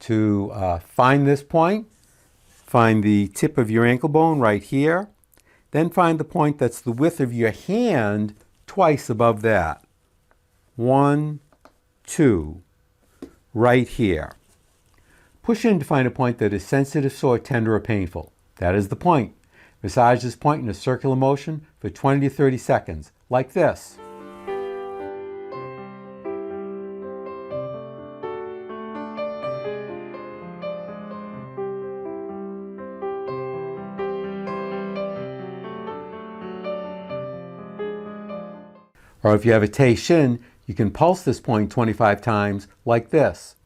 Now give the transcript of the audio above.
to find this point. Find the tip of your ankle bone right here. Then find the point that's the width of your hand twice above that. 1, 2, right here. Push in to find a point that is sensitive, sore, tender, or painful. That is the point. Massage this point in a circular motion for 20 to 30 seconds, like this. Or if you have a Tei Shin, you can pulse this point 25 times like this.